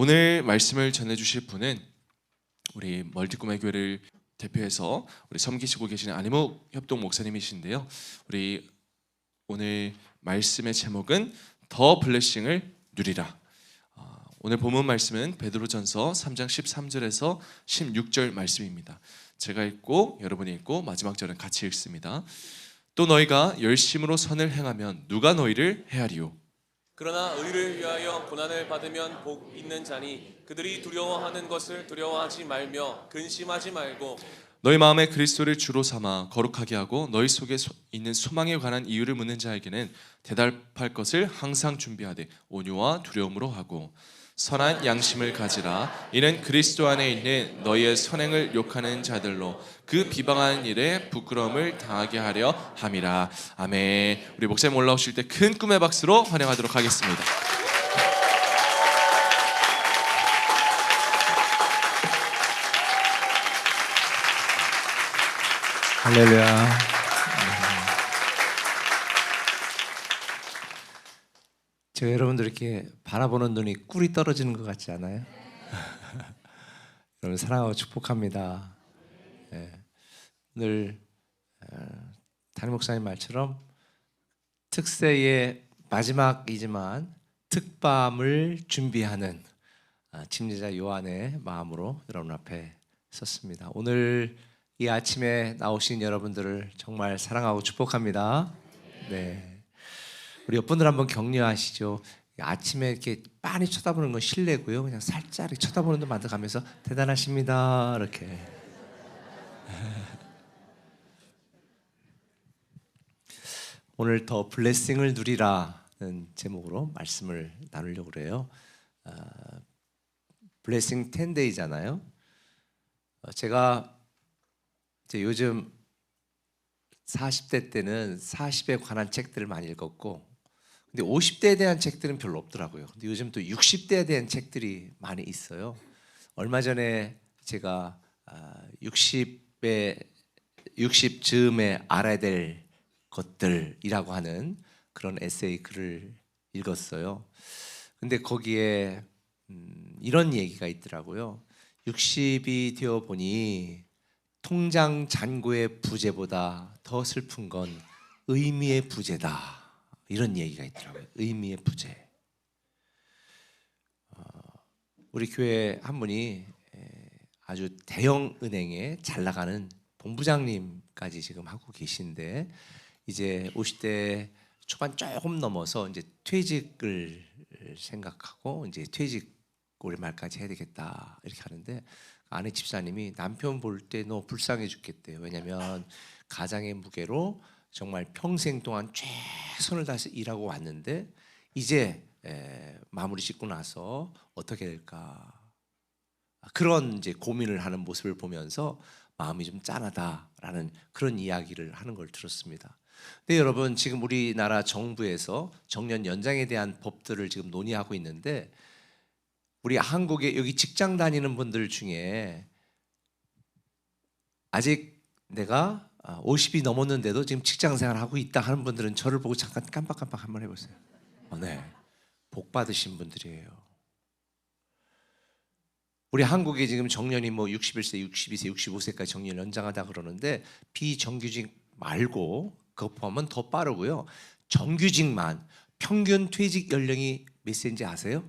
오늘 말씀을 전해주실 분은 우리 멀티꿈의 교회를 대표해서 우리 섬기시고 계시는 안희묵 협동 목사님이신데요. 우리 오늘 말씀의 제목은 더 블레싱을 누리라. 오늘 본문 말씀은 베드로전서 3장 13절에서 16절 말씀입니다. 제가 읽고 여러분이 읽고 마지막 절은 같이 읽습니다. 또 너희가 열심으로 선을 행하면 누가 너희를 해하리요? 그러나 의를 위하여 고난을 받으면 복 있는 자니 그들이 두려워하는 것을 두려워하지 말며 근심하지 말고 너희 마음에 그리스도를 주로 삼아 거룩하게 하고 너희 속에 있는 소망에 관한 이유를 묻는 자에게는 대답할 것을 항상 준비하되 온유와 두려움으로 하고 선한 양심을 가지라. 이는 그리스도 안에 있는 너희의 선행을 욕하는 자들로 그 비방하는 일에 부끄러움을 당하게 하려 함이라. 아멘. 우리 목사님 올라오실 때 큰 꿈의 박수로 환영하도록 하겠습니다. 할렐루야. 제가 여러분들 이렇게 바라보는 눈이 꿀이 떨어지는 것 같지 않아요? 여러분 사랑하고 축복합니다. 오늘 담임 목사님 말처럼 특세의 마지막이지만 특밤을 준비하는 침례자 요한의 마음으로 여러분 앞에 섰습니다. 오늘 이 아침에 나오신 여러분들을 정말 사랑하고 축복합니다. 네. 우리 옆분들 한번 격려하시죠. 아침에 이렇게 빤히 쳐다보는 건 실례고요. 그냥 살짝 쳐다보는 데 만들어가면서 대단하십니다. 이렇게. 오늘 더 블레싱을 누리라는 제목으로 말씀을 나누려고 그래요. 블레싱 10데이잖아요. 제가 이제 요즘 40대 때는 40에 관한 책들을 많이 읽었고, 근데 50대에 대한 책들은 별로 없더라고요. 근데 요즘 또 60대에 대한 책들이 많이 있어요. 얼마 전에 제가 60 즈음에 알아야 될 것들이라고 하는 그런 에세이 글을 읽었어요. 근데 거기에 이런 얘기가 있더라고요. 60이 되어 보니 통장 잔고의 부재보다 더 슬픈 건 의미의 부재다. 이런 얘기가 있더라고요. 의미의 부재. 우리 교회 한 분이 아주 대형 은행에 잘 나가는 본부장님까지 지금 하고 계신데 이제 50대 초반 조금 넘어서 이제 퇴직을 생각하고 이제 퇴직 올해 말까지 해야 되겠다 이렇게 하는데 아내 집사님이 남편 볼 때 너 불쌍해 죽겠대요. 왜냐하면 가장의 무게로 정말 평생 동안 최선을 다해서 일하고 왔는데 이제 마무리 짓고 나서 어떻게 될까 그런 이제 고민을 하는 모습을 보면서 마음이 좀 짠하다라는 그런 이야기를 하는 걸 들었습니다. 근데 여러분 지금 우리나라 정부에서 정년 연장에 대한 법들을 지금 논의하고 있는데 우리 한국에 여기 직장 다니는 분들 중에 아직 내가 50이 넘었는데도 지금 직장 생활하고 있다 하는 분들은 저를 보고 잠깐 깜빡깜빡 한번 해보세요. 네, 복 받으신 분들이에요. 우리 한국에 지금 정년이 뭐 61세, 62세, 65세까지 정년 연장하다 그러는데 비정규직 말고 그거 포함은 더 빠르고요. 정규직만 평균 퇴직 연령이 몇 세인지 아세요?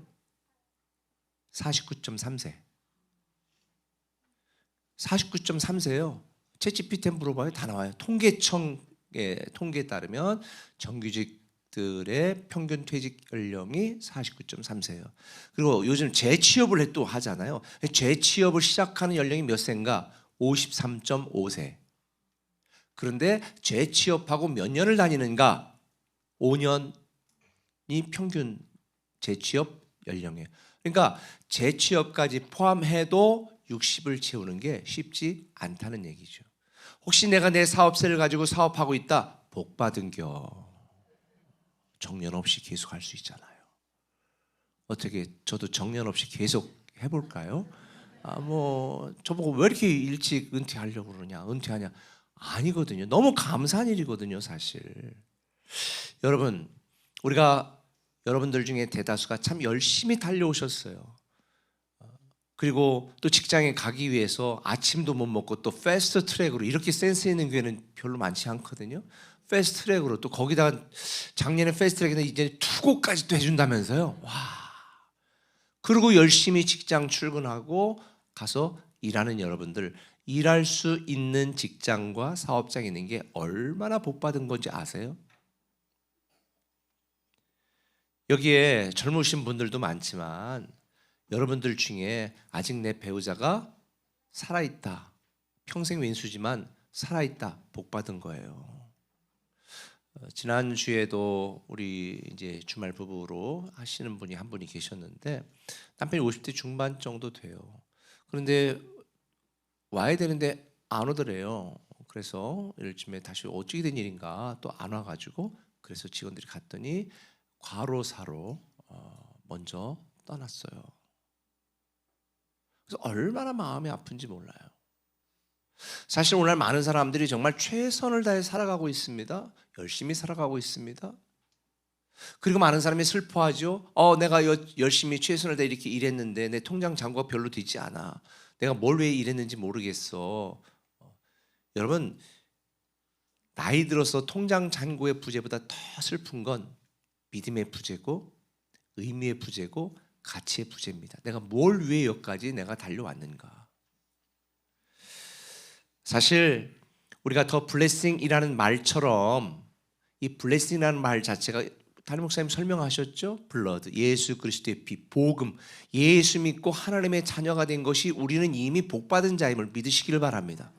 49.3세. 49.3세예요. 챗GPT에 물어봐요. 다 나와요. 통계청의 통계에 따르면 정규직들의 평균 퇴직 연령이 49.3세예요. 그리고 요즘 재취업을 또 하잖아요. 재취업을 시작하는 연령이 몇 세인가? 53.5세. 그런데 재취업하고 몇 년을 다니는가? 5년이 평균 재취업 연령이에요. 그러니까 재취업까지 포함해도 60을 채우는 게 쉽지 않다는 얘기죠. 혹시 내가 내 사업체를 가지고 사업하고 있다? 복 받은겨. 정년 없이 계속 할 수 있잖아요. 어떻게 저도 정년 없이 계속 해볼까요? 뭐 저보고 왜 이렇게 일찍 은퇴하려고 그러냐, 은퇴하냐? 아니거든요. 너무 감사한 일이거든요, 사실. 여러분, 우리가 여러분들 중에 대다수가 참 열심히 달려오셨어요. 그리고 또 직장에 가기 위해서 아침도 못 먹고 또 패스트 트랙으로, 이렇게 센스 있는 교회는 별로 많지 않거든요. 패스트 트랙으로 또 거기다가 작년에 패스트 트랙에서 이제 투고까지 또 해준다면서요. 와. 그리고 열심히 직장 출근하고 가서 일하는 여러분들, 일할 수 있는 직장과 사업장에 있는 게 얼마나 복받은 건지 아세요? 여기에 젊으신 분들도 많지만 여러분들 중에 아직 내 배우자가 살아있다, 평생 왼수지만 살아있다, 복받은 거예요. 지난주에도 우리 이제 주말 부부로 하시는 분이 한 분이 계셨는데 남편이 50대 중반 정도 돼요. 그런데 와야 되는데 안 오더래요. 그래서 요즘에 다시 어찌게 된 일인가 또 안 와가지고, 그래서 직원들이 갔더니 과로사로 먼저 떠났어요. 그래서 얼마나 마음이 아픈지 몰라요. 사실 오늘 많은 사람들이 정말 최선을 다해 살아가고 있습니다. 열심히 살아가고 있습니다. 그리고 많은 사람이 슬퍼하죠. 내가 열심히 최선을 다해 이렇게 일했는데 내 통장 잔고가 별로 되지 않아. 내가 뭘 왜 일했는지 모르겠어. 여러분, 나이 들어서 통장 잔고의 부재보다 더 슬픈 건 믿음의 부재고 의미의 부재고 가치의 부재입니다. 내가 뭘 위해 여기까지 내가 달려왔는가. 사실 우리가 더 블레싱이라는 말처럼 이 블레싱이라는 말 자체가 담임 목사님 설명하셨죠? 블러드, 예수 그리스도의 피, 복음, 예수 믿고 하나님의 자녀가 된 것이 우리는 이미 복받은 자임을 믿으시기를 바랍니다.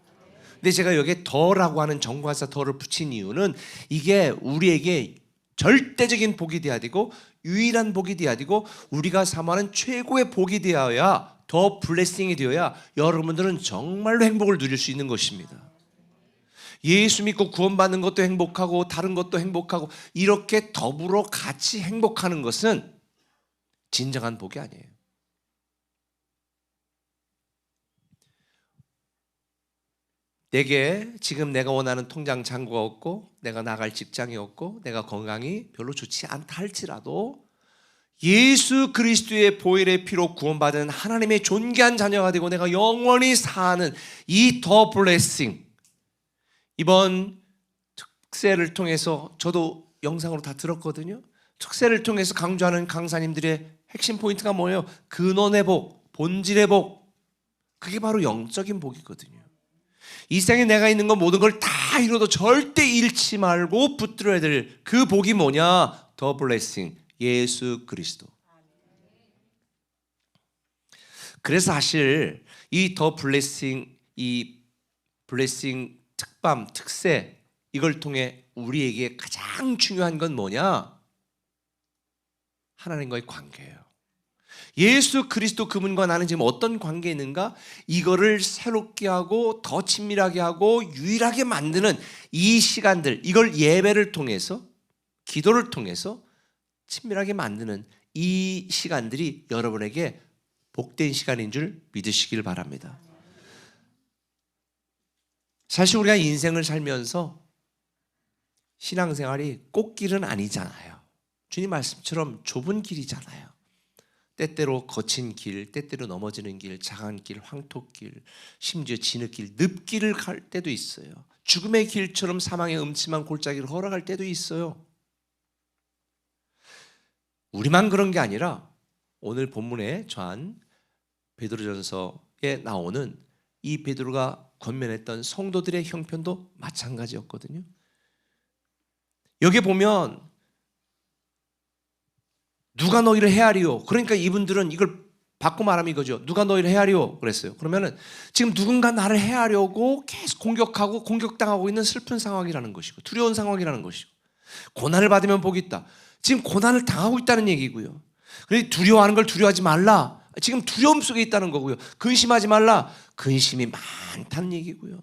근데 제가 여기에 더라고 하는 정관사 더를 붙인 이유는 이게 우리에게 절대적인 복이 되어야 되고 유일한 복이 되어야 되고 우리가 사모하는 최고의 복이 되어야, 더 블레싱이 되어야 여러분들은 정말로 행복을 누릴 수 있는 것입니다. 예수 믿고 구원받는 것도 행복하고 다른 것도 행복하고 이렇게 더불어 같이 행복하는 것은 진정한 복이 아니에요. 내게 지금 내가 원하는 통장 잔고가 없고 내가 나갈 직장이 없고 내가 건강이 별로 좋지 않다 할지라도 예수 그리스도의 보혈의 피로 구원받은 하나님의 존귀한 자녀가 되고 내가 영원히 사는 이 더 블레싱, 이번 특세를 통해서 저도 영상으로 다 들었거든요. 특세를 통해서 강조하는 강사님들의 핵심 포인트가 뭐예요? 근원의 복, 본질의 복. 그게 바로 영적인 복이거든요. 이 생에 내가 있는 건 모든 걸 다 이뤄도 절대 잃지 말고 붙들어야 될 그 복이 뭐냐? 더 블레싱, 예수 그리스도. 그래서 사실 이 더 블레싱, 이 블레싱 특밤, 특세, 이걸 통해 우리에게 가장 중요한 건 뭐냐? 하나님과의 관계예요. 예수 그리스도 그분과 나는 지금 어떤 관계에 있는가? 이거를 새롭게 하고 더 친밀하게 하고 유일하게 만드는 이 시간들, 이걸 예배를 통해서, 기도를 통해서 친밀하게 만드는 이 시간들이 여러분에게 복된 시간인 줄 믿으시길 바랍니다. 사실 우리가 인생을 살면서 신앙생활이 꽃길은 아니잖아요. 주님 말씀처럼 좁은 길이잖아요. 때때로 거친 길, 때때로 넘어지는 길, 작은 길, 황토길, 심지어 진흙길, 늪길을 갈 때도 있어요. 죽음의 길처럼 사망의 음침한 골짜기를 걸어갈 때도 있어요. 우리만 그런 게 아니라 오늘 본문에 처한 베드로전서에 나오는 이 베드로가 권면했던 성도들의 형편도 마찬가지였거든요. 여기 보면 누가 너희를 헤아리오? 그러니까 이분들은 이걸 바꿔 말하면 이거죠. 누가 너희를 헤아리오? 그랬어요. 그러면은 지금 누군가 나를 헤아려고 계속 공격하고 공격당하고 있는 슬픈 상황이라는 것이고 두려운 상황이라는 것이고, 고난을 받으면 복이 있다. 지금 고난을 당하고 있다는 얘기고요. 그래서 두려워하는 걸 두려워하지 말라. 지금 두려움 속에 있다는 거고요. 근심하지 말라. 근심이 많다는 얘기고요.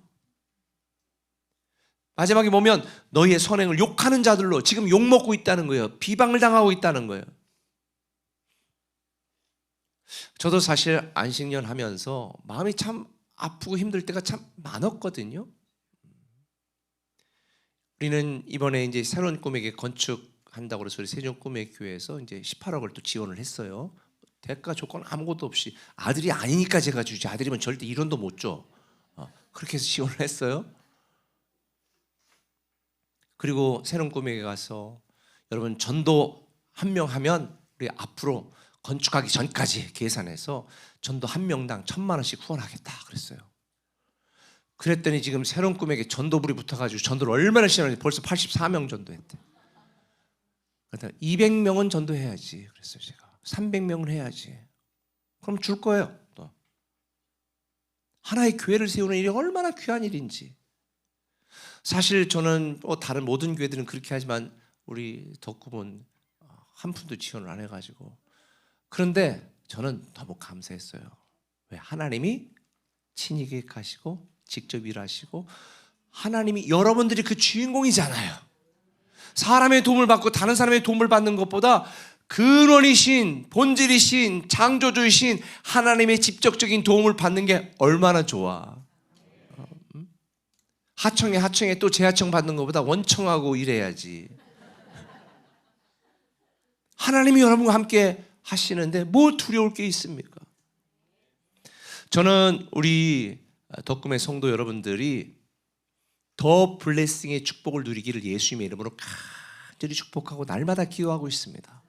마지막에 보면 너희의 선행을 욕하는 자들로 지금 욕먹고 있다는 거예요. 비방을 당하고 있다는 거예요. 저도 사실 안식년 하면서 마음이 참 아프고 힘들 때가 참 많았거든요. 우리는 이번에 이제 새로운 꿈에게 건축한다고 해서 우리 세종 꿈의 교회에서 이제 18억을 또 지원을 했어요. 대가 조건 아무것도 없이 아들이 아니니까 제가 주지. 아들이면 절대 1원도 못 줘. 그렇게 해서 지원을 했어요. 그리고 새로운 꿈에게 가서 여러분 전도 한 명 하면 우리 앞으로 건축하기 전까지 계산해서 전도 한 명당 1,000만 원씩 후원하겠다 그랬어요. 그랬더니 지금 새로운 꿈에게 전도불이 붙어가지고 전도를 얼마나 시원한지 벌써 84명 전도했대. 그러니까 200명은 전도해야지 그랬어요. 제가 300명은 해야지. 그럼 줄 거예요. 또 하나의 교회를 세우는 일이 얼마나 귀한 일인지. 사실 저는 다른 모든 교회들은 그렇게 하지만 우리 덕구은 한 푼도 지원을 안 해가지고. 그런데 저는 너무 감사했어요. 왜? 하나님이 친히 계획하시고 직접 일하시고 하나님이 여러분들이 그 주인공이잖아요. 사람의 도움을 받고 다른 사람의 도움을 받는 것보다 근원이신 본질이신 창조주이신 하나님의 직접적인 도움을 받는 게 얼마나 좋아. 하청에 또 재하청 받는 것보다 원청하고 일해야지. 하나님이 여러분과 함께 하시는데 뭐 두려울 게 있습니까? 저는 우리 덕금의 성도 여러분들이 더 블레싱의 축복을 누리기를 예수님의 이름으로 간절히 축복하고 날마다 기도하고 있습니다.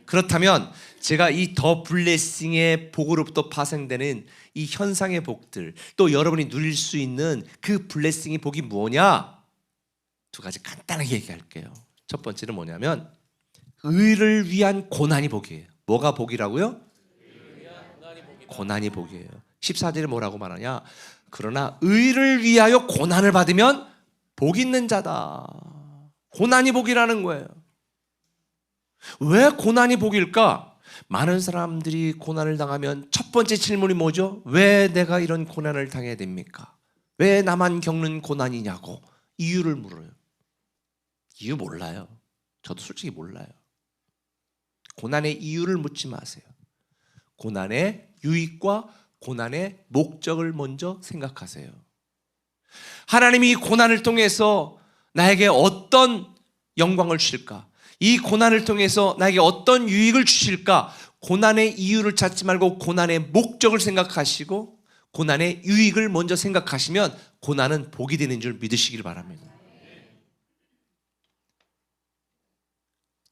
그렇다면 제가 이 더 블레싱의 복으로부터 파생되는 이 현상의 복들, 또 여러분이 누릴 수 있는 그 블레싱의 복이 뭐냐? 두 가지 간단하게 얘기할게요. 첫 번째는 뭐냐면 의를 위한 고난이 복이에요. 뭐가 복이라고요? 고난이 복이에요. 14절에 뭐라고 말하냐? 그러나 의를 위하여 고난을 받으면 복 있는 자다. 고난이 복이라는 거예요. 왜 고난이 복일까? 많은 사람들이 고난을 당하면 첫 번째 질문이 뭐죠? 왜 내가 이런 고난을 당해야 됩니까? 왜 나만 겪는 고난이냐고 이유를 물어요. 이유 몰라요. 저도 솔직히 몰라요. 고난의 이유를 묻지 마세요. 고난의 유익과 고난의 목적을 먼저 생각하세요. 하나님이 이 고난을 통해서 나에게 어떤 영광을 주실까? 이 고난을 통해서 나에게 어떤 유익을 주실까? 고난의 이유를 찾지 말고 고난의 목적을 생각하시고 고난의 유익을 먼저 생각하시면 고난은 복이 되는 줄 믿으시길 바랍니다.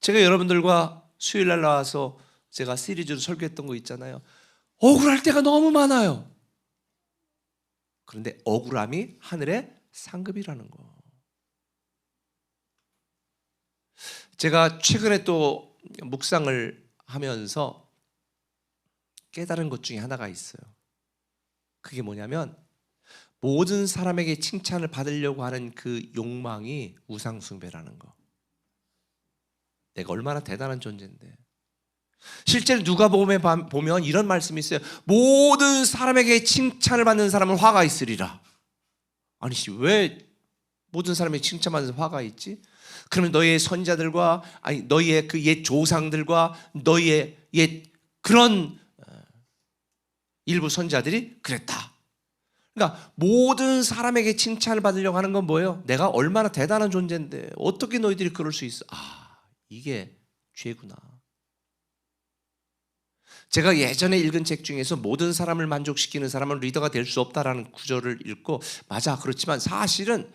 제가 여러분들과 수요일 날 나와서 제가 시리즈로 설교했던 거 있잖아요. 억울할 때가 너무 많아요. 그런데 억울함이 하늘의 상급이라는 거. 제가 최근에 또 묵상을 하면서 깨달은 것 중에 하나가 있어요. 그게 뭐냐면 모든 사람에게 칭찬을 받으려고 하는 그 욕망이 우상숭배라는 거. 내가 얼마나 대단한 존재인데. 실제로 누가복음에 보면 이런 말씀이 있어요. 모든 사람에게 칭찬을 받는 사람은 화가 있으리라. 아니 왜 모든 사람에게 칭찬받는 화가 있지? 그러면 너희의 선자들과 너희의 그 옛 조상들과 너희의 옛 그런 일부 선자들이 그랬다. 그러니까 모든 사람에게 칭찬을 받으려고 하는 건 뭐예요? 내가 얼마나 대단한 존재인데 어떻게 너희들이 그럴 수 있어? 이게 죄구나. 제가 예전에 읽은 책 중에서 모든 사람을 만족시키는 사람은 리더가 될 수 없다라는 구절을 읽고 맞아. 그렇지만 사실은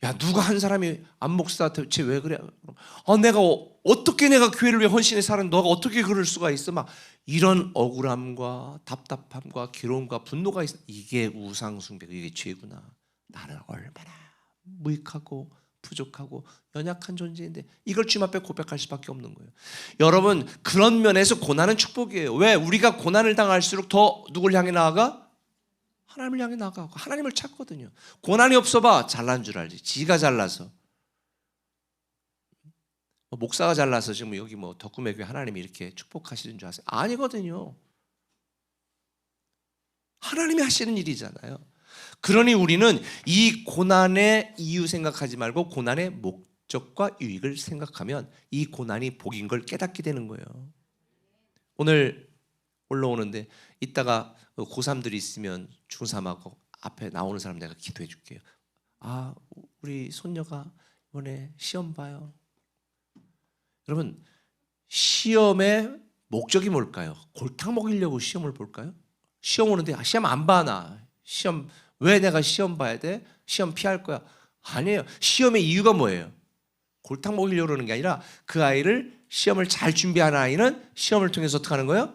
야 누가 한 사람이 안 목사 대체 왜 그래? 내가 어떻게 내가 교회를 위해 헌신해 사는 너가 어떻게 그럴 수가 있어? 막 이런 억울함과 답답함과 괴로움과 분노가 있어. 이게 우상숭배고 이게 죄구나. 나는 얼마나 무익하고 부족하고 연약한 존재인데 이걸 주님 앞에 고백할 수밖에 없는 거예요. 여러분 그런 면에서 고난은 축복이에요. 왜? 우리가 고난을 당할수록 더 누굴 향해 나아가? 하나님을 향해 나아가고 하나님을 찾거든요. 고난이 없어봐 잘난 줄 알지. 지가 잘나서 목사가 잘나서 지금 여기 덕구매 교회 하나님이 이렇게 축복하시는 줄 아세요? 아니거든요. 하나님이 하시는 일이잖아요. 그러니 우리는 이 고난의 이유 생각하지 말고 고난의 목적과 유익을 생각하면 이 고난이 복인 걸 깨닫게 되는 거예요. 오늘 올라오는데 이따가 고3들이 있으면 중3하고 앞에 나오는 사람 내가 기도해 줄게요. 우리 손녀가 이번에 시험 봐요. 여러분 시험에 목적이 뭘까요? 골탕 먹이려고 시험을 볼까요? 시험 오는데 시험 안 봐 나. 시험 왜 내가 시험 봐야 돼? 시험 피할 거야. 아니에요. 시험의 이유가 뭐예요? 골탕 먹이려고 그러는 게 아니라 그 아이를 시험을 잘 준비한 아이는 시험을 통해서 어떻게 하는 거예요?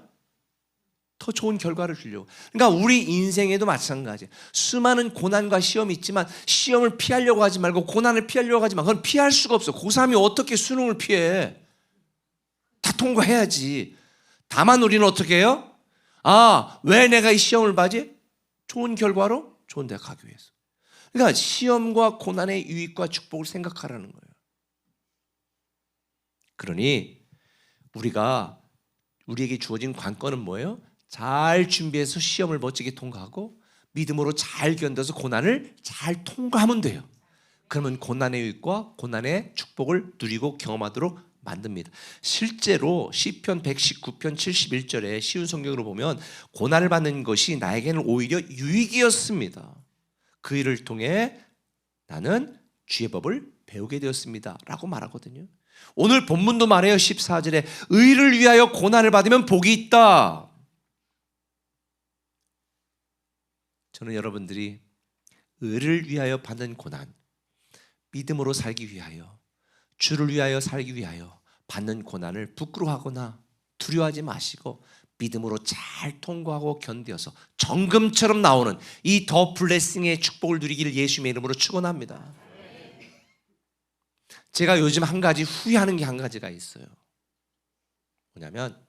더 좋은 결과를 주려고. 그러니까 우리 인생에도 마찬가지예요. 수많은 고난과 시험이 있지만 시험을 피하려고 하지 말고 고난을 피하려고 하지 마. 그건 피할 수가 없어. 고3이 어떻게 수능을 피해? 다 통과해야지. 다만 우리는 어떻게 해요? 아, 왜 내가 이 시험을 봐지? 좋은 결과로 좋은 데 가기 위해서. 그러니까 시험과 고난의 유익과 축복을 생각하라는 거예요. 그러니 우리에게 주어진 관건은 뭐예요? 잘 준비해서 시험을 멋지게 통과하고 믿음으로 잘 견뎌서 고난을 잘 통과하면 돼요. 그러면 고난의 유익과 고난의 축복을 누리고 경험하도록 만듭니다. 실제로 시편 119편 71절에 쉬운 성경으로 보면 고난을 받는 것이 나에게는 오히려 유익이었습니다. 그 일을 통해 나는 주의 법을 배우게 되었습니다 라고 말하거든요. 오늘 본문도 말해요. 14절에 의를 위하여 고난을 받으면 복이 있다. 저는 여러분들이 의를 위하여 받는 고난, 믿음으로 살기 위하여, 주를 위하여 살기 위하여 받는 고난을 부끄러워하거나 두려워하지 마시고 믿음으로 잘 통과하고 견뎌서 정금처럼 나오는 이 더 블레싱의 축복을 누리기를 예수님의 이름으로 축원합니다. 제가 요즘 한 가지 후회하는 게 한 가지가 있어요. 뭐냐면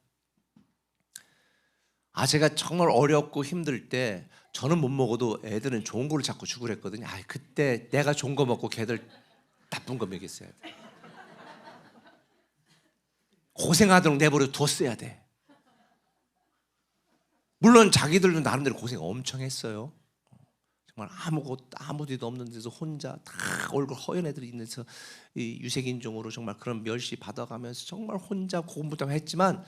제가 정말 어렵고 힘들 때 저는 못 먹어도 애들은 좋은 거를 자꾸 주고 그랬거든요. 그때 내가 좋은 거 먹고 걔들 나쁜 거 먹였어야 돼. 고생하도록 내버려 뒀어야 돼. 물론 자기들도 나름대로 고생 엄청 했어요. 정말 아무 데도 없는 데서 혼자 다 얼굴 허연 애들이 있는 데서 유색인종으로 정말 그런 멸시 받아가면서 정말 혼자 고군분투 했지만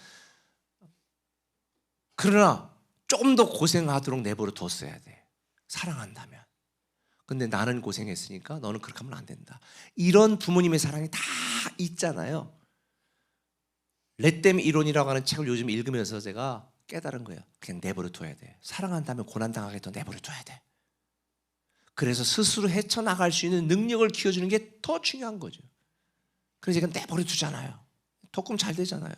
그러나 좀 더 고생하도록 내버려 뒀어야 돼. 사랑한다면. 근데 나는 고생했으니까 너는 그렇게 하면 안 된다. 이런 부모님의 사랑이 다 있잖아요. 렛댐 이론이라고 하는 책을 요즘 읽으면서 제가 깨달은 거예요. 그냥 내버려 둬야 돼. 사랑한다면 고난당하겠다 내버려 둬야 돼. 그래서 스스로 헤쳐나갈 수 있는 능력을 키워주는 게 더 중요한 거죠. 그래서 제가 내버려 두잖아요. 독금 잘 되잖아요.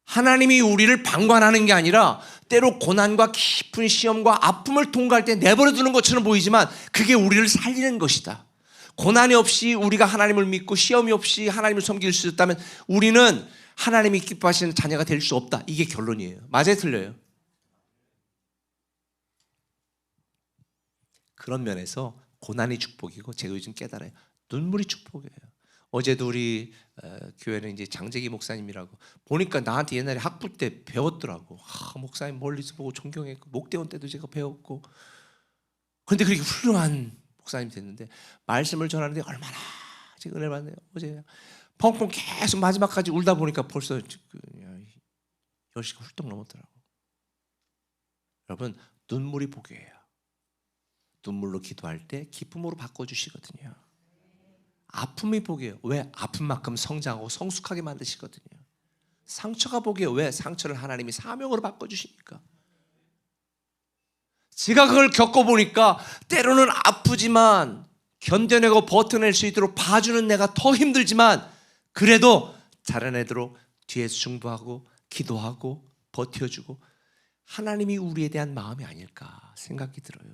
하나님이 우리를 방관하는 게 아니라 때로 고난과 깊은 시험과 아픔을 통과할 때 내버려 두는 것처럼 보이지만 그게 우리를 살리는 것이다. 고난이 없이 우리가 하나님을 믿고 시험이 없이 하나님을 섬길 수 있다면 우리는 하나님이 기뻐하시는 자녀가 될 수 없다. 이게 결론이에요. 맞아요, 틀려요? 그런 면에서 고난이 축복이고 제가 요즘 깨달아요. 눈물이 축복이에요. 어제도 우리 교회는 이제 장재기 목사님이라고 보니까 나한테 옛날에 학부 때 배웠더라고. 목사님 멀리서 보고 존경했고 목대원 때도 제가 배웠고 그런데 그렇게 훌륭한 목사님 됐는데 말씀을 전하는데 얼마나 제가 은혜를 받네요. 어제 펑펑 계속 마지막까지 울다 보니까 벌써 10시가 훌쩍 넘었더라고. 여러분 눈물이 복이에요. 눈물로 기도할 때 기쁨으로 바꿔주시거든요. 아픔이 복이에요. 왜? 아픈 만큼 성장하고 성숙하게 만드시거든요. 상처가 복이에요. 왜? 상처를 하나님이 사명으로 바꿔주시니까. 제가 그걸 겪어보니까 때로는 아프지만 견뎌내고 버텨낼 수 있도록 봐주는 내가 더 힘들지만 그래도 자라내도록 뒤에서 중보하고 기도하고 버텨주고 하나님이 우리에 대한 마음이 아닐까 생각이 들어요.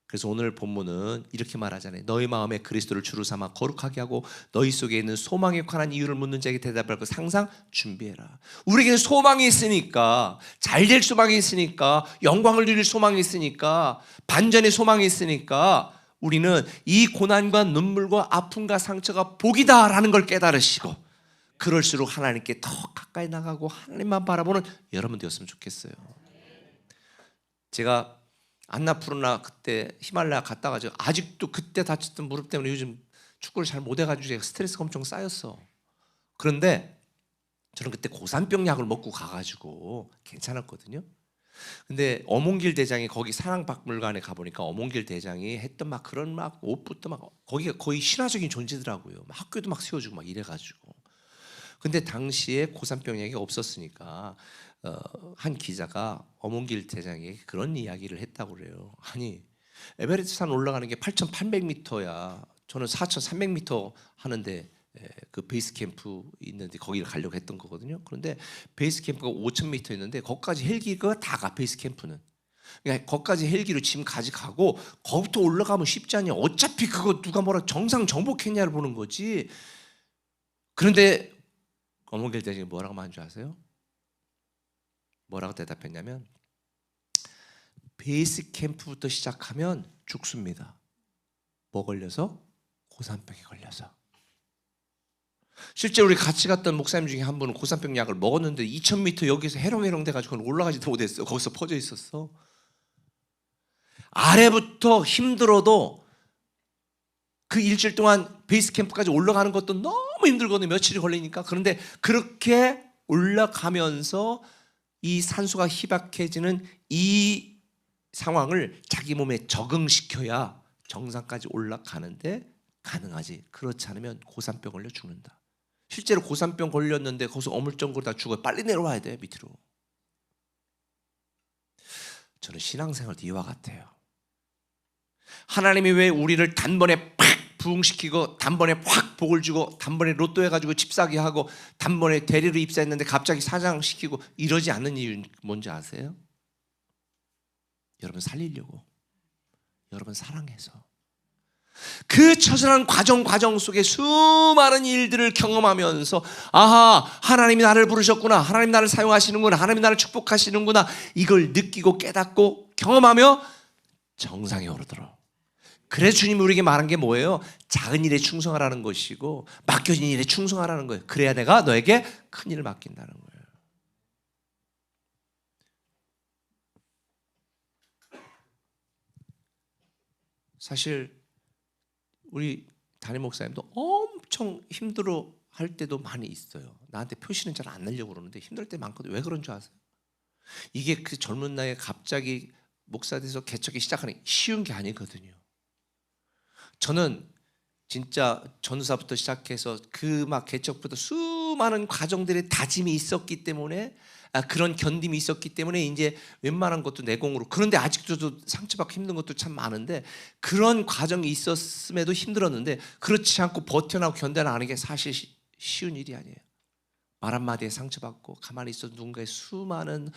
그래서 오늘 본문은 이렇게 말하잖아요. 너희 마음에 그리스도를 주로 삼아 거룩하게 하고 너희 속에 있는 소망에 관한 이유를 묻는 자에게 대답할 것 항상 준비해라. 우리에게는 소망이 있으니까 잘 될 소망이 있으니까 영광을 누릴 소망이 있으니까 반전의 소망이 있으니까 우리는 이 고난과 눈물과 아픔과 상처가 복이다라는 걸 깨달으시고 그럴수록 하나님께 더 가까이 나가고 하나님만 바라보는 여러분 되었으면 좋겠어요. 제가 안나푸르나 그때 히말라야 갔다 가지고 아직도 그때 다쳤던 무릎 때문에 요즘 축구를 잘 못해가지고 제가 스트레스가 엄청 쌓였어. 그런데 저는 그때 고산병 약을 먹고 가가지고 괜찮았거든요. 근데 어몽길 대장이 거기 사랑박물관에 가보니까 어몽길 대장이 했던 막 그런 막 옷부터 막 거기가 거의 신화적인 존재더라고요. 막 학교도 막 세워주고 막 이래가지고. 근데 당시에 고산병약이 없었으니까 한 기자가 어몽길 대장에게 그런 이야기를 했다고 그래요. 아니 에베레스트 산 올라가는 게 8,800m야. 저는 4,300m 하는데 그 베이스 캠프 있는데 거기를 가려고 했던 거거든요. 그런데 베이스 캠프가 5,000m 있는데 거기까지 헬기가 다 가. 베이스 캠프는. 그러니까 거기까지 헬기로 짐 가지고 거기부터 올라가면 쉽지 않냐. 어차피 그거 누가 뭐라 정상 정복했냐를 보는 거지. 그런데 어몽길 대장이 뭐라고 말한 줄 아세요? 뭐라고 대답했냐면 베이스 캠프부터 시작하면 죽습니다. 뭐 걸려서? 고산병에 걸려서. 실제 우리 같이 갔던 목사님 중에 한 분은 고산병 약을 먹었는데 2,000m 여기서 해롱해롱 돼가지고 올라가지도 못했어. 거기서 퍼져 있었어. 아래부터 힘들어도 그 일주일 동안 베이스 캠프까지 올라가는 것도 너무 힘들거든요. 며칠이 걸리니까. 그런데 그렇게 올라가면서 이 산소가 희박해지는 이 상황을 자기 몸에 적응시켜야 정상까지 올라가는데 가능하지. 그렇지 않으면 고산병 걸려 죽는다. 실제로 고산병 걸렸는데 거기서 어물쩡거리다 죽어요. 빨리 내려와야 돼 밑으로. 저는 신앙생활도 이와 같아요. 하나님이 왜 우리를 단번에 팍 부흥시키고 단번에 확 복을 주고 단번에 로또 해가지고 집 사게 하고 단번에 대리로 입사했는데 갑자기 사장시키고 이러지 않는 이유는 뭔지 아세요? 여러분 살리려고. 여러분 사랑해서. 그 처절한 과정 속에 수많은 일들을 경험하면서 아하 하나님이 나를 부르셨구나. 하나님 나를 사용하시는구나. 하나님 나를 축복하시는구나. 이걸 느끼고 깨닫고 경험하며 정상에 오르도록. 그래서 주님이 우리에게 말한 게 뭐예요? 작은 일에 충성하라는 것이고 맡겨진 일에 충성하라는 거예요. 그래야 내가 너에게 큰 일을 맡긴다는 거예요. 사실 우리 담임 목사님도 엄청 힘들어 할 때도 많이 있어요. 나한테 표시는 잘 안 내려고 그러는데 힘들 때 많거든요. 왜 그런 줄 아세요? 이게 그 젊은 나이에 갑자기 목사 돼서 개척이 시작하는 게 쉬운 게 아니거든요. 저는 진짜 전도사부터 시작해서 그 막 개척부터 수많은 과정들의 다짐이 있었기 때문에 그런 견딤이 있었기 때문에 이제 웬만한 것도 내공으로. 그런데 아직도 상처받고 힘든 것도 참 많은데 그런 과정이 있었음에도 힘들었는데 그렇지 않고 버텨나고 견뎌나가는 게 사실 쉬운 일이 아니에요. 말 한마디에 상처받고 가만히 있어도 누군가의 수많은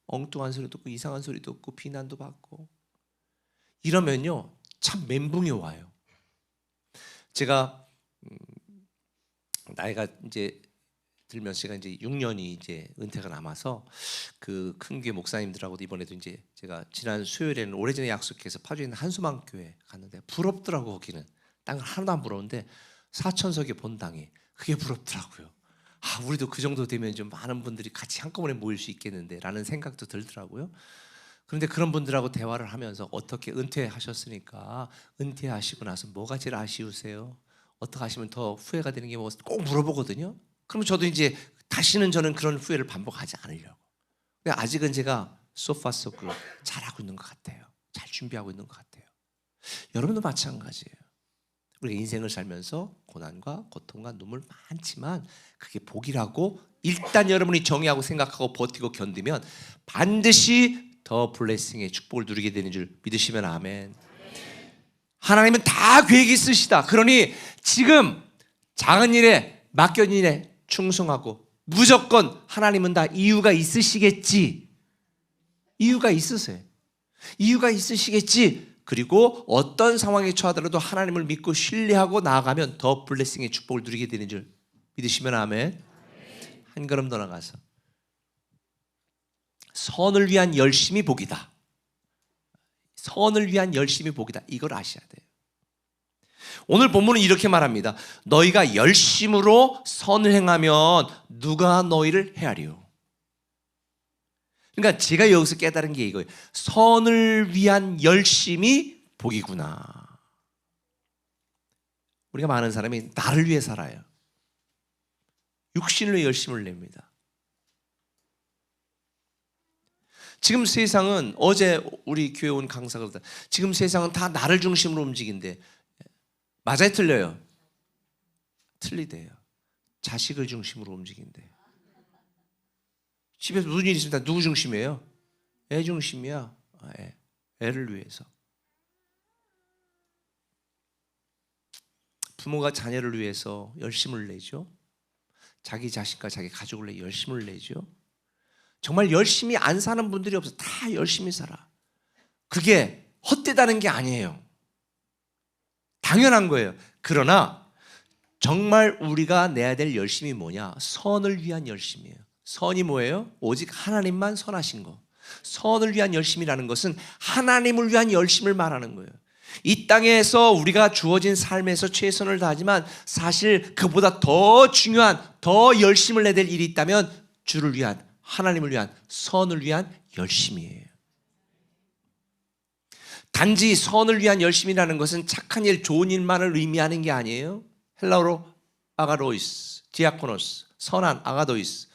엉뚱한 소리 듣고 이상한 소리 듣고 비난도 받고 이러면요 참 멘붕이 와요. 제가 나이가 이제 들면서 제가 이제 6년이 이제 은퇴가 남아서 그 큰 교회 목사님들하고도 이번에도 이제 제가 지난 수요일에는 오래전에 약속해서 파주에 있는 한수망 교회 갔는데 부럽더라고. 거기는 땅을 하나도 안 부러운데 4,000석의 본당이 그게 부럽더라고요. 우리도 그 정도 되면 좀 많은 분들이 같이 한꺼번에 모일 수 있겠는데 라는 생각도 들더라고요. 그런데 그런 분들하고 대화를 하면서 어떻게 은퇴하셨으니까 은퇴하시고 나서 뭐가 제일 아쉬우세요? 어떻게 하시면 더 후회가 되는 게 뭐 꼭 물어보거든요. 그러면 저도 이제 다시는 저는 그런 후회를 반복하지 않으려고. 근데 아직은 제가 so far so good 잘하고 있는 것 같아요. 잘 준비하고 있는 것 같아요. 여러분도 마찬가지예요. 우리가 인생을 살면서 고난과 고통과 눈물 많지만 그게 복이라고 일단 여러분이 정의하고 생각하고 버티고 견디면 반드시 더 블레싱의 축복을 누리게 되는 줄 믿으시면 아멘. 하나님은 다 계획이 있으시다. 그러니 지금 작은 일에 맡겨진 일에 충성하고 무조건 하나님은 다 이유가 있으시겠지. 이유가 있으세요. 이유가 있으시겠지. 그리고 어떤 상황에 처하더라도 하나님을 믿고 신뢰하고 나아가면 더 블레싱의 축복을 누리게 되는 줄 믿으시면 아멘. 한 걸음 더 나가서 선을 위한 열심이 복이다. 선을 위한 열심이 복이다. 이걸 아셔야 돼요. 오늘 본문은 이렇게 말합니다. 너희가 열심으로 선을 행하면 누가 너희를 헤아리요. 그러니까 제가 여기서 깨달은 게 이거예요. 선을 위한 열심이 복이구나. 우리가 많은 사람이 나를 위해 살아요. 육신을 위해 열심을 냅니다. 지금 세상은 어제 우리 교회 온 강사가 그러다 지금 세상은 다 나를 중심으로 움직인대. 맞아요, 틀려요? 틀리대요. 자식을 중심으로 움직인대. 집에서 무슨 일이 있으면 다 누구 중심이에요? 애 중심이야. 애를 위해서. 부모가 자녀를 위해서 열심을 내죠. 자기 자식과 자기 가족을 위해 열심을 내죠. 정말 열심히 안 사는 분들이 없어. 다 열심히 살아. 그게 헛되다는 게 아니에요. 당연한 거예요. 그러나 정말 우리가 내야 될 열심이 뭐냐? 선을 위한 열심이에요. 선이 뭐예요? 오직 하나님만 선하신 거. 선을 위한 열심이라는 것은 하나님을 위한 열심을 말하는 거예요. 이 땅에서 우리가 주어진 삶에서 최선을 다하지만 사실 그보다 더 중요한, 더 열심을 내야 될 일이 있다면 주를 위한, 하나님을 위한, 선을 위한 열심이에요. 단지 선을 위한 열심이라는 것은 착한 일, 좋은 일만을 의미하는 게 아니에요. 헬라어로 아가로이스, 디아코노스, 선한 아가도이스.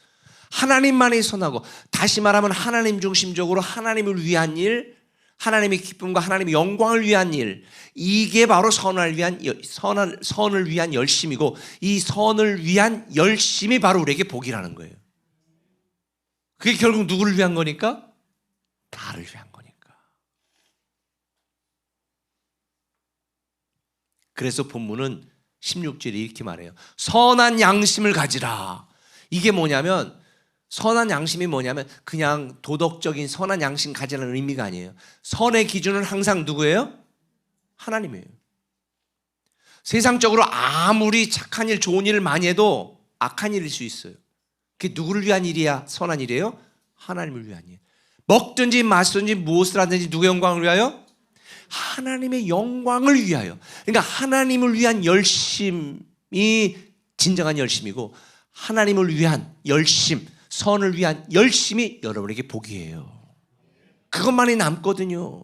하나님만이 선하고, 다시 말하면 하나님 중심적으로 하나님을 위한 일, 하나님의 기쁨과 하나님의 영광을 위한 일, 이게 바로 선을 위한 열심이고, 이 선을 위한 열심이 바로 우리에게 복이라는 거예요. 그게 결국 누구를 위한 거니까? 나를 위한 거니까. 그래서 본문은 16절에 이렇게 말해요. 선한 양심을 가지라. 이게 뭐냐면, 선한 양심이 뭐냐면 그냥 도덕적인 선한 양심 가지라는 의미가 아니에요. 선의 기준은 항상 누구예요? 하나님이에요. 세상적으로 아무리 착한 일, 좋은 일을 많이 해도 악한 일일 수 있어요. 그게 누구를 위한 일이야? 선한 일이에요? 하나님을 위한 일. 먹든지 마시든지 무엇을 하든지 누구의 영광을 위하여? 하나님의 영광을 위하여. 그러니까 하나님을 위한 열심이 진정한 열심이고, 하나님을 위한 열심, 선을 위한 열심이 여러분에게 복이에요. 그것만이 남거든요.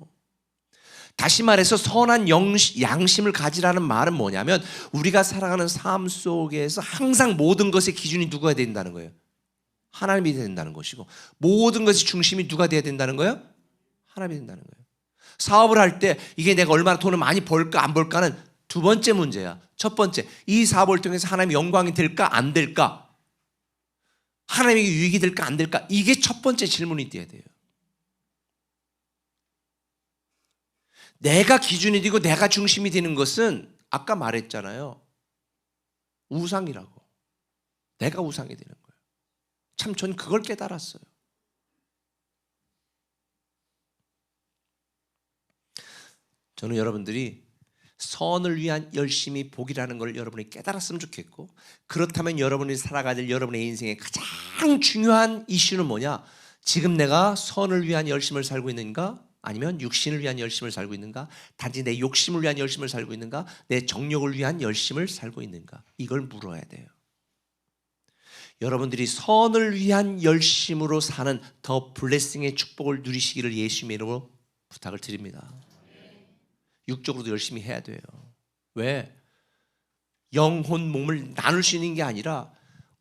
다시 말해서 선한 양심을 가지라는 말은 뭐냐면 우리가 살아가는 삶 속에서 항상 모든 것의 기준이 누가 된다는 거예요? 하나님이 된다는 것이고, 모든 것의 중심이 누가 돼야 된다는 거예요? 하나님이 된다는 거예요. 사업을 할 때 이게 내가 얼마나 돈을 많이 벌까 안 벌까는 두 번째 문제야. 첫 번째, 이 사업을 통해서 하나님의 영광이 될까 안 될까? 하나님에게 유익이 될까 안 될까? 이게 첫 번째 질문이 돼야 돼요. 내가 기준이 되고 내가 중심이 되는 것은 아까 말했잖아요. 우상이라고. 내가 우상이 되는 거예요. 참 전 그걸 깨달았어요. 저는 여러분들이 선을 위한 열심이 복이라는 걸 여러분이 깨달았으면 좋겠고, 그렇다면 여러분이 살아가야 될 여러분의 인생의 가장 중요한 이슈는 뭐냐? 지금 내가 선을 위한 열심을 살고 있는가? 아니면 육신을 위한 열심을 살고 있는가? 단지 내 욕심을 위한 열심을 살고 있는가? 내 정욕을 위한 열심을 살고 있는가? 이걸 물어야 돼요. 여러분들이 선을 위한 열심으로 사는 더 블레싱의 축복을 누리시기를 예수님의 이름으로 부탁을 드립니다. 육적으로도 열심히 해야 돼요. 왜? 영혼, 몸을 나눌 수 있는 게 아니라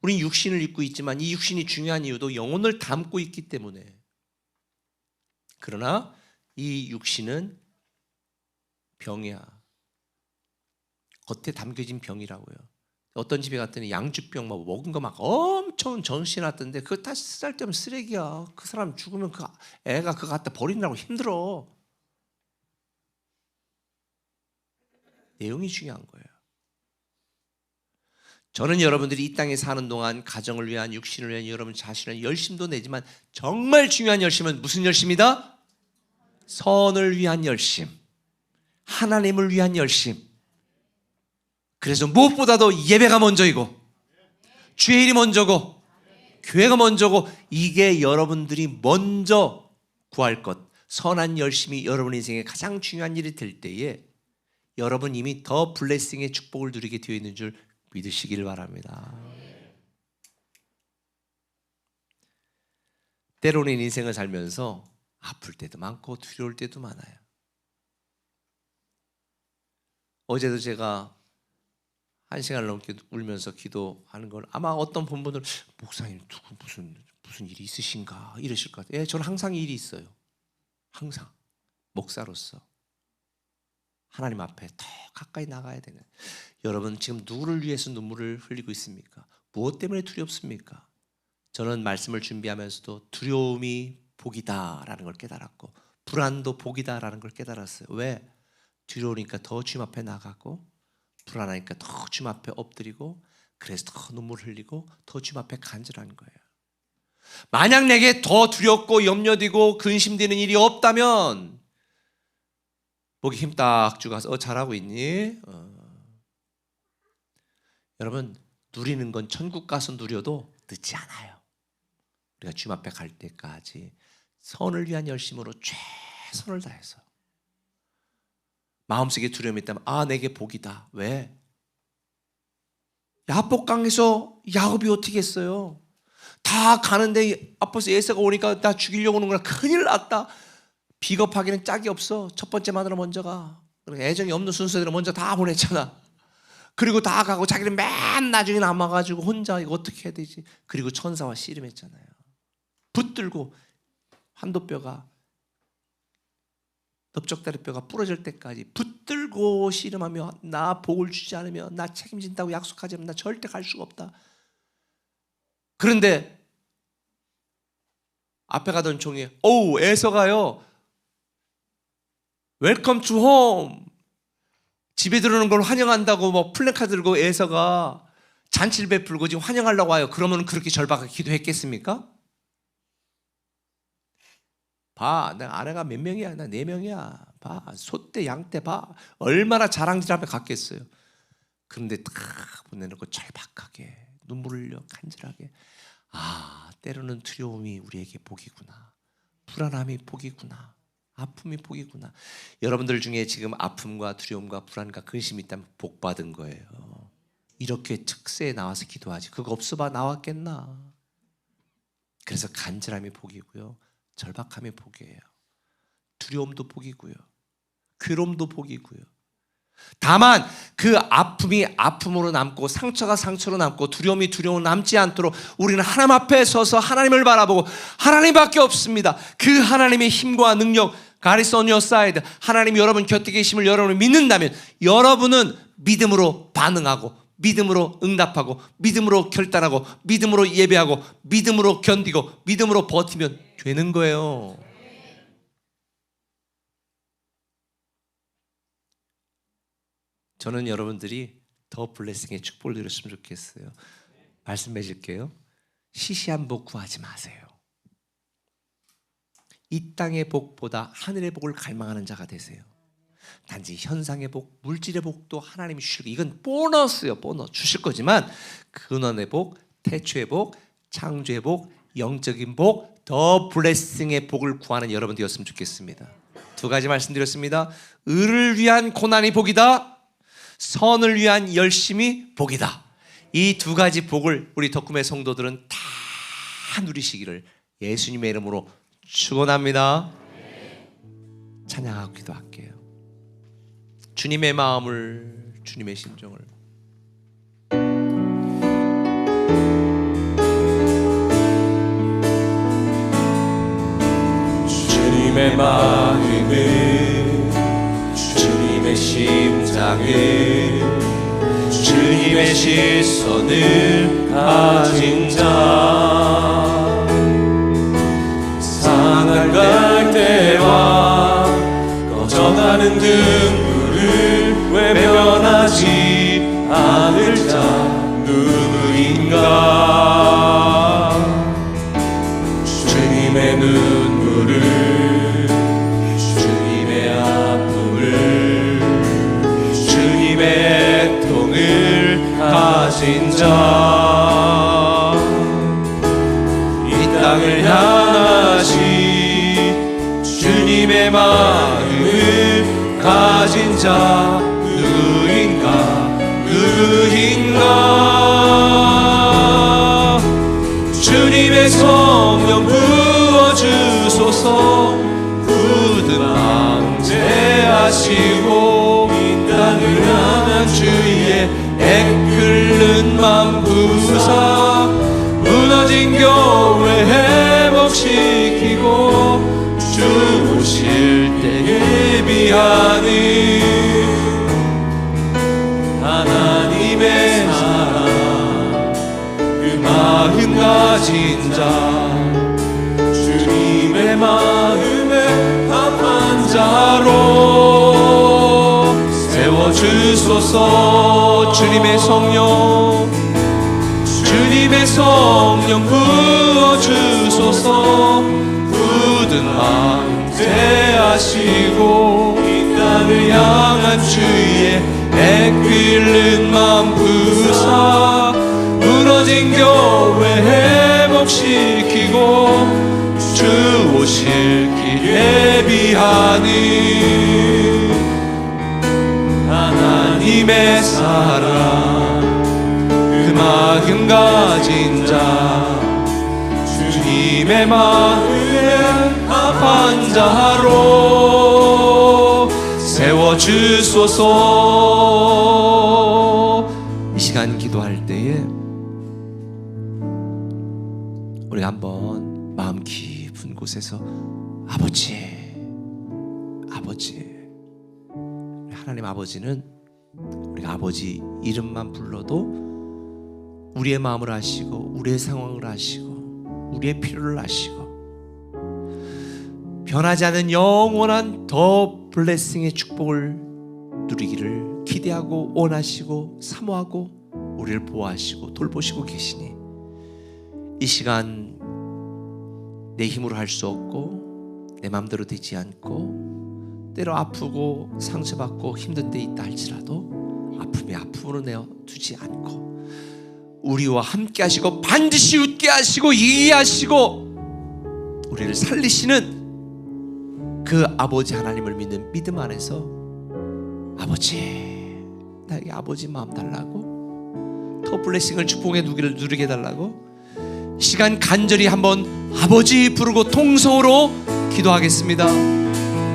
우린 육신을 입고 있지만 이 육신이 중요한 이유도 영혼을 담고 있기 때문에. 그러나 이 육신은 병이야. 겉에 담겨진 병이라고요. 어떤 집에 갔더니 양주병 막 먹은 거 막 엄청 전시 났던데 그거 다 쓸데없는 쓰레기야. 그 사람 죽으면 그 애가 그거 갖다 버린다고 힘들어. 내용이 중요한 거예요. 저는 여러분들이 이 땅에 사는 동안 가정을 위한, 육신을 위한, 여러분 자신을 위한 열심도 내지만 정말 중요한 열심은 무슨 열심이다? 선을 위한 열심, 하나님을 위한 열심. 그래서 무엇보다도 예배가 먼저이고 주의 일이 먼저고 교회가 먼저고, 이게 여러분들이 먼저 구할 것, 선한 열심이 여러분 인생의 가장 중요한 일이 될 때에 여러분 이미 더 블레싱의 축복을 누리게 되어 있는 줄 믿으시길 바랍니다. 때로는 인생을 살면서 아플 때도 많고 두려울 때도 많아요. 어제도 제가 1시간을 넘게 울면서 기도하는 걸 아마 어떤 분들은 목사님 누구 무슨 무슨 일이 있으신가 이러실 것 같아요. 예, 저는 항상 일이 있어요. 항상 목사로서 하나님 앞에 더 가까이 나가야 되는. 여러분 지금 누구를 위해서 눈물을 흘리고 있습니까? 무엇 때문에 두렵습니까? 저는 말씀을 준비하면서도 두려움이 복이다라는 걸 깨달았고 불안도 복이다라는 걸 깨달았어요. 왜? 두려우니까 더 주님 앞에 나가고 불안하니까 더 주님 앞에 엎드리고 그래서 더 눈물 흘리고 더 주님 앞에 간절한 거예요. 만약 내게 더 두렵고 염려되고 근심되는 일이 없다면 목에 힘 딱 주고 가서 잘하고 있니? 여러분 누리는 건 천국 가서 누려도 늦지 않아요. 우리가 주님 앞에 갈 때까지 선을 위한 열심으로 최선을 다해서 마음속에 두려움이 있다면 내게 복이다. 왜? 야복강에서 야곱이 어떻게 했어요? 다 가는데 앞에서 에사가 오니까 나 죽이려고 오는구나. 큰일 났다. 비겁하기는 짝이 없어. 첫 번째 마누라 먼저 가. 애정이 없는 순서대로 먼저 다 보냈잖아. 그리고 다 가고 자기는 맨 나중에 남아가지고 혼자 이거 어떻게 해야 되지? 그리고 천사와 씨름했잖아요. 붙들고 환도뼈가 넓적다리뼈가 부러질 때까지 붙들고 씨름하며 나 복을 주지 않으면 나 책임진다고 약속하지 않으면 나 절대 갈 수가 없다. 그런데 앞에 가던 종이 에서가요 웰컴 투 홈 집에 들어오는 걸 환영한다고 뭐 플래카드 들고 에서가 잔치를 베풀고 지금 환영하려고 와요. 그러면 그렇게 절박하게 기도했겠습니까? 봐, 내 아내가 몇 명이야? 나 4명이야. 봐, 소떼 양떼 봐. 얼마나 자랑질 앞에 갔겠어요. 그런데 딱 보내놓고 절박하게 눈물을 흘려 간절하게 때로는 두려움이 우리에게 복이구나. 불안함이 복이구나. 아픔이 복이구나. 여러분들 중에 지금 아픔과 두려움과 불안과 근심이 있다면 복 받은 거예요. 이렇게 특세에 나와서 기도하지. 그거 없어봐 나왔겠나. 그래서 간절함이 복이고요. 절박함이 복이에요. 두려움도 복이고요. 괴로움도 복이고요. 다만 그 아픔이 아픔으로 남고 상처가 상처로 남고 두려움이 두려움으로 남지 않도록 우리는 하나님 앞에 서서 하나님을 바라보고 하나님밖에 없습니다. 그 하나님의 힘과 능력 God is on your side. 하나님이 여러분 곁에 계심을 여러분이 믿는다면 여러분은 믿음으로 반응하고 믿음으로 응답하고 믿음으로 결단하고 믿음으로 예배하고 믿음으로 견디고 믿음으로 버티면 되는 거예요. 저는 여러분들이 더 블레싱의 축복을 누렸으면 좋겠어요. 말씀 맺을게요. 시시한 복 구하지 마세요. 이 땅의 복보다 하늘의 복을 갈망하는 자가 되세요. 단지 현상의 복, 물질의 복도 하나님이 주실, 이건 보너스예요. 보너스 주실 거지만 근원의 복, 태초의 복, 창조의 복, 영적인 복, 더 블레싱의 복을 구하는 여러분 되었으면 좋겠습니다. 2가지 말씀드렸습니다. 의를 위한 고난이 복이다. 선을 위한 열심이 복이다. 이 2가지 복을 우리 덕금의 성도들은 다 누리시기를 예수님의 이름으로 축원합니다. 찬양하고 기도할게요. 주님의 마음을, 주님의 심정을 주님의 마음을 주님의 심장을 주님의 시선을 가진 자 상한 갈대와 꺼져가는 등불을 외면하지 않을 자 누구인가. 주님의 눈물을 주님의 아픔을 주님의 애통을 가진 자 이 땅을 향하시 주님의 마음을 가진 자 누구인가. 주님의 성령 부어주소서. 굳은 마음 제하시고 이 땅을 향한 주의 애끓는 맘 부사 무너진 교회 회복시키고 주 오실 때 예비하는 하나님의 나라 그 마음 가진 자 주님의 마음에 합한 자로 세워주소서. 주님의 성령 부어주소서. 굳은 마음 대하시고 이 땅을 향한 주의 애끓는 마음 부사 무너진 교회 회복시키고 주 오실 길 예비하는 하나님의 사랑 그 마음 가진 자 주님의 마음에 합한 자로 세워주소서. 이 시간 기도할 때에 우리가 한번 마음 깊은 곳에서 아버지 하나님 아버지는 우리가 아버지 이름만 불러도 우리의 마음을 아시고 우리의 상황을 아시고 우리의 필요를 아시고 변하지 않는 영원한 더 블레싱의 축복을 누리기를 기대하고 원하시고 사모하고 우리를 보호하시고 돌보시고 계시니 이 시간 내 힘으로 할 수 없고 내 마음대로 되지 않고 때로 아프고 상처받고 힘든 때 있다 할지라도 아픔이 아픔으로 내어두지 않고 우리와 함께 하시고 반드시 웃게 하시고 이해하시고 우리를 살리시는 그 아버지 하나님을 믿는 믿음 안에서 아버지 나에게 아버지 마음 달라고 더 블레싱을 축복의 누기를 누리게 해달라고 시간 간절히 한번 아버지 부르고 통성으로 기도하겠습니다.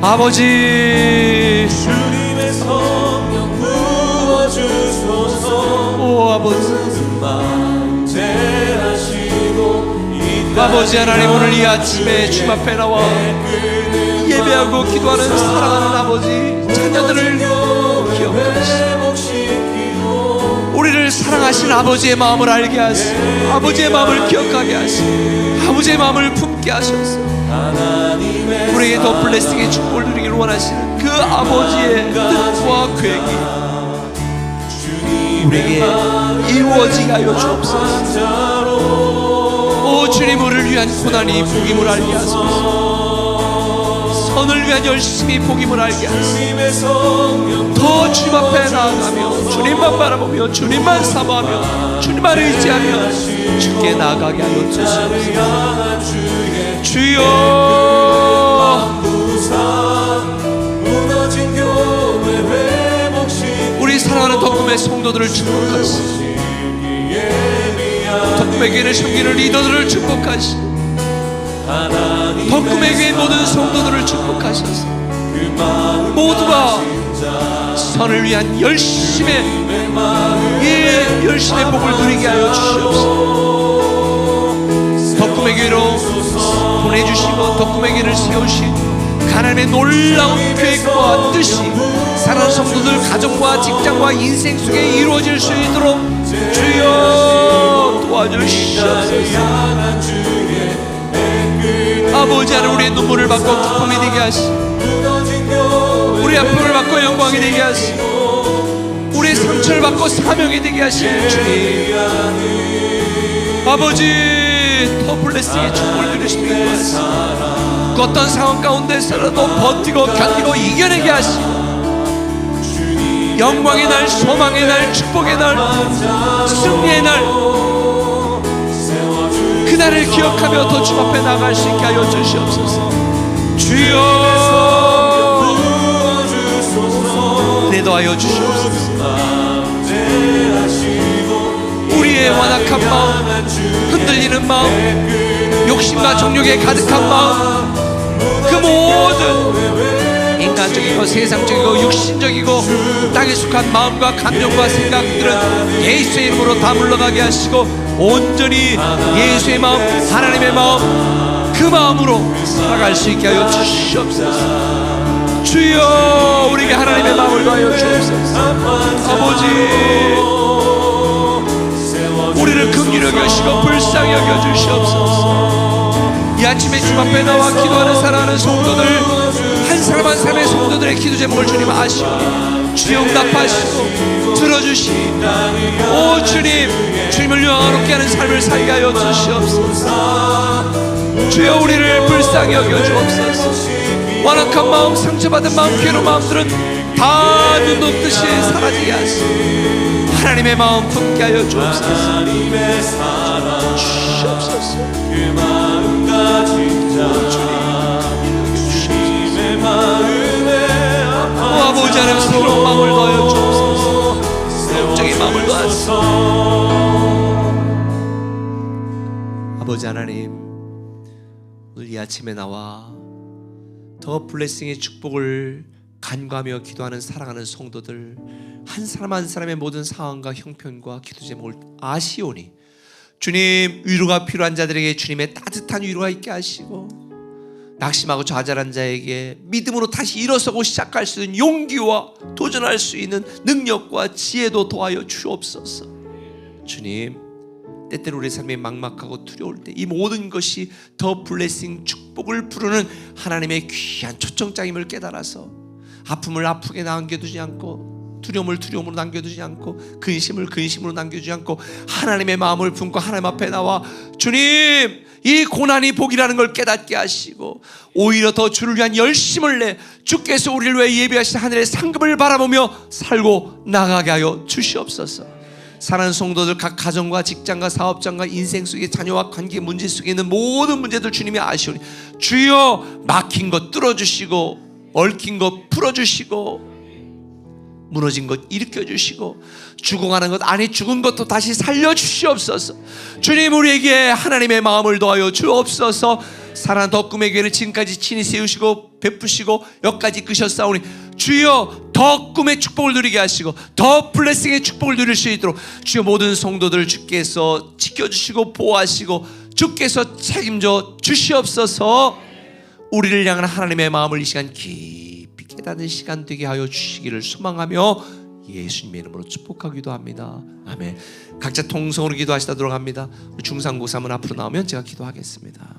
아버지 주님의 성령 부어주소서. 오 아버지 아버지 하나님 오늘 이 아침에 주님 앞에 나와 예배하고 기도하는 사랑하는 아버지 자녀들을 기억하시고 우리를 사랑하신 아버지의 마음을 알게 하시고 아버지의 마음을 기억하게 하시고 아버지의 마음을 품게 하셔서 우리에게 더 블레싱의 축복을 누리기를 원하시는 그 아버지의 뜻과 계획이 우리에게 이루어지게 하여 주옵소서. 오 주님 우리를 위한 고난이 복임을 알게 하소서. 선을 위한 열심히 복임을 알게 하소서. 더 주님 앞에 나아가며 주님만 바라보며 주님만 사모하며 주님만 의지하며 주께 나아가게 하여 주옵소서. 주여 우리 사랑하는 덕금의 성도들을 축복하시고 덕금의 교회를 섬기는 리더들을 축복하시고 덕금의 교회 모든 성도들을 축복하셔서 모두가 선을 위한 열심의 복을 누리게 하여 주시옵소서. 덕금의 교회로 보내주시고 덕금의 교회를 세우신 하나님의 놀라운 계획과 뜻이 사랑하는 성도들 가정과 직장과 인생 속에 이루어질 수 있도록 주여 도와주시옵소서. 아버지 하나님 우리의 눈물을 받고 기쁨이 되게 하시고 우리의 아픔을 받고 영광이 되게 하시고 우리의 상처를 받고 사명이 되게 하시는 주님 아버지 더 블레싱의 축복을 누리시기 바랍니다. 어떤 상황 가운데서라도 버티고 견디고 이겨내게 하시고 영광의 날 소망의 날 축복의 날 승리의 날 그날을 기억하며 더 주 앞에 나갈 수 있게 하여 주시옵소서. 주여 내도하여 주시옵소서. 우리의 완악한 마음 흔들리는 마음 욕심과 정욕에 가득한 마음 그 모든 인간적이고 세상적이고 육신적이고 땅에 속한 마음과 감정과 생각들은 예수의 이름으로 다 물러가게 하시고 온전히 예수의 마음, 하나님의 마음, 그 마음으로 살아갈 수 있게 하여 주시옵소서. 주여, 우리에게 하나님의 마음을 더하여 주옵소서. 아버지, 우리를 긍휼히 여기시고 불쌍히 여겨 주시옵소서. 이 아침에 주님 앞에 나와 기도하는 사랑하는 성도들, 한 사람 한 사람의 성도들의 기도 제목을 주님 아시오니 주여 응답하시고 들어주시니, 오 주님, 주님을 영화롭게 하는 삶을 살게 하여 주시옵소서. 주여, 우리를 불쌍히 여겨 주옵소서. 완악한 마음, 상처받은 마음, 괴로운 마음들은 다 눈 녹듯이 사라지게 하시고 하나님의 마음 품게 하여 주옵소서. 주옵소서. 그 마음 가진 자 주님의 마음에 아버지 하나님, 새로운 마음을 더하여 주옵소서. 영적인 마음을 더하소서. 아버지 하나님, 오늘 이 아침에 나와 더 블레싱의 축복을 간구하며 기도하는 사랑하는 성도들, 한 사람 한 사람의 모든 상황과 형편과 기도 제목을 아시오니 주님, 위로가 필요한 자들에게 주님의 따뜻한 위로가 있게 하시고, 낙심하고 좌절한 자에게 믿음으로 다시 일어서고 시작할 수 있는 용기와 도전할 수 있는 능력과 지혜도 도와여 주옵소서. 주님, 때때로 우리 삶이 막막하고 두려울 때 이 모든 것이 더 블레싱 축복을 부르는 하나님의 귀한 초청장임을 깨달아서 아픔을 아프게 남겨두지 않고, 두려움을 두려움으로 남겨두지 않고, 근심을 근심으로 남겨두지 않고 하나님의 마음을 품고 하나님 앞에 나와 주님, 이 고난이 복이라는 걸 깨닫게 하시고 오히려 더 주를 위한 열심을 내 주께서 우리를 위해 예비하신 하늘의 상급을 바라보며 살고 나가게 하여 주시옵소서. 사랑하는 성도들, 각 가정과 직장과 사업장과 인생 속의 자녀와 관계 문제 속에 있는 모든 문제들 주님이 아시오니 주여, 막힌 것 뚫어주시고 얽힌 것 풀어주시고 무너진 것 일으켜주시고 죽어가는 것, 아니 죽은 것도 다시 살려주시옵소서. 주님, 우리에게 하나님의 마음을 더하여 주옵소서. 사랑하는 더 꿈의 교회를 지금까지 친히 세우시고 베푸시고 여기까지 끄셨사오니 주여, 더 꿈의 축복을 누리게 하시고 더 블레싱의 축복을 누릴 수 있도록 주여, 모든 성도들 주께서 지켜주시고 보호하시고 주께서 책임져 주시옵소서. 우리를 향한 하나님의 마음을 이 시간 깊이 깨닫는 시간 되게 하여 주시기를 소망하며 예수님의 이름으로 축복하기도 합니다. 아멘. 각자 통성으로 기도하시도록 합니다. 우리 중상고삼은 앞으로 나오면 제가 기도하겠습니다.